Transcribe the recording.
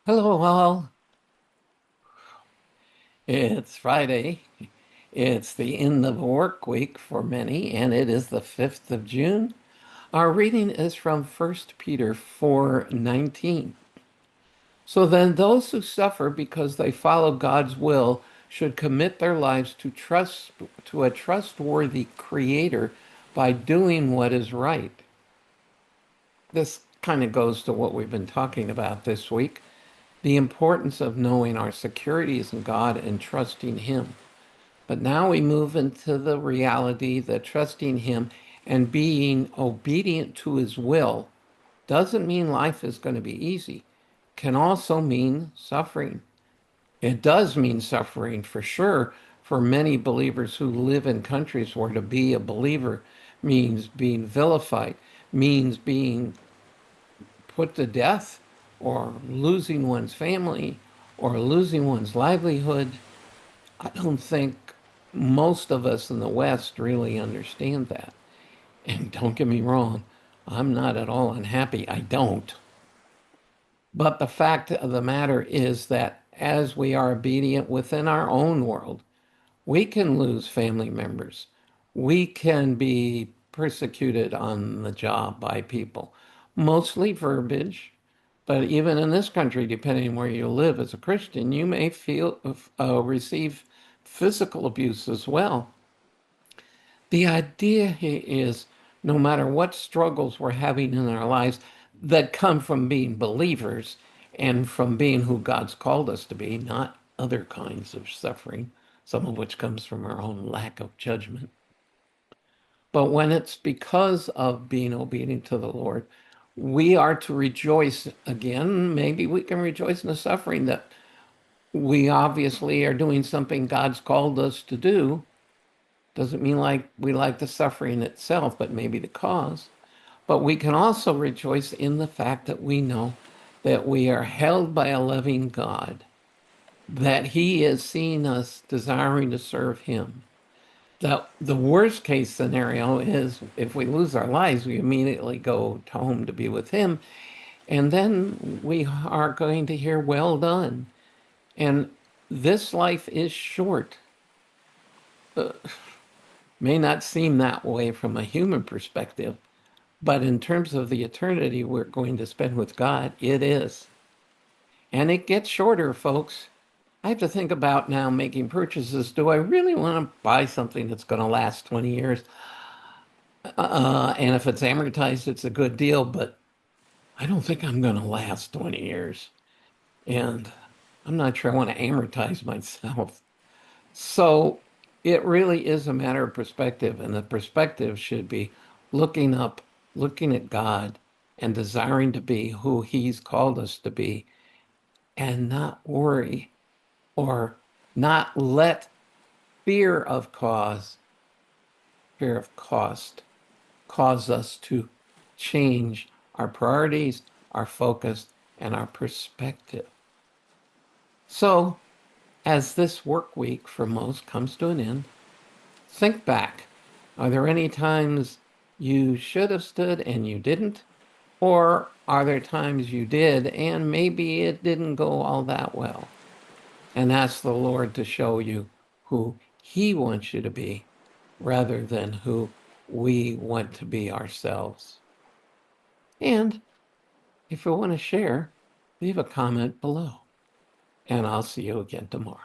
Hello, all. It's Friday. It's the end of a work week for many, and it is the 5th of June. Our reading is from First Peter 4:19. So then those who suffer because they follow God's will should commit their lives to a trustworthy Creator by doing what is right. This kind of goes to what we've been talking about this week, the importance of knowing our security is in God and trusting Him. But now we move into the reality that trusting Him and being obedient to His will doesn't mean life is going to be easy. Can also mean suffering. It does mean suffering for sure for many believers who live in countries where to be a believer means being vilified, means being put to death, or losing one's family, or losing one's livelihood. I don't think most of us in the West really understand that. And don't get me wrong, I'm not at all unhappy. I don't. But the fact of the matter is that as we are obedient within our own world, we can lose family members. We can be persecuted on the job by people, mostly verbiage. But even in this country, depending on where you live as a Christian, you may receive physical abuse as well. The idea is no matter what struggles we're having in our lives that come from being believers and from being who God's called us to be, not other kinds of suffering, some of which comes from our own lack of judgment. But when it's because of being obedient to the Lord, we are to rejoice again. Maybe we can rejoice in the suffering that we obviously are doing something God's called us to do. Doesn't mean like we like the suffering itself, but maybe the cause. But we can also rejoice in the fact that we know that we are held by a loving God, that He is seeing us desiring to serve Him. The worst case scenario is if we lose our lives, we immediately go home to be with Him. And then we are going to hear, well done. And this life is short. May not seem that way from a human perspective, but in terms of the eternity we're going to spend with God, it is. And it gets shorter, folks. I have to think about now making purchases. Do I really want to buy something that's going to last 20 years? And if it's amortized, it's a good deal, but I don't think I'm going to last 20 years. And I'm not sure I want to amortize myself. So it really is a matter of perspective, and the perspective should be looking up, looking at God, and desiring to be who He's called us to be, and not worry or not let fear of fear of cost, cause us to change our priorities, our focus, and our perspective. So, as this work week for most comes to an end, think back. Are there any times you should have stood and you didn't? Or are there times you did and maybe it didn't go all that well? And ask the Lord to show you who He wants you to be rather than who we want to be ourselves. And if you want to share, leave a comment below. And I'll see you again tomorrow.